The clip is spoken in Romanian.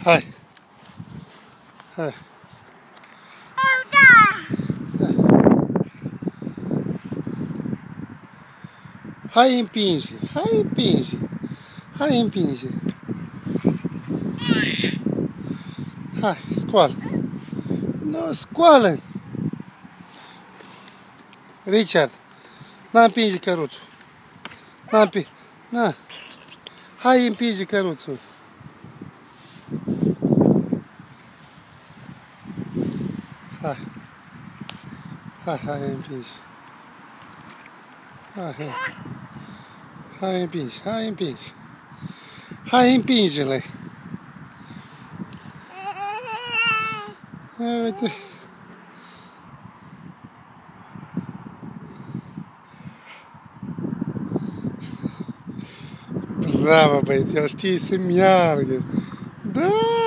Hai. Hai. Hai, împinge. Hai, împinge. Hai, împinge. Hai, scoală. Nu, scoală. Richard, n-a împinge căruțul. N-a împinge. Na. Hai, împinge căruțul. Hai. Hai, împinge. Hai, împinge. Hai, împinge. Hai, împinge-le. Hai, uite. Bravo, băieți, el știe să meargă. Da!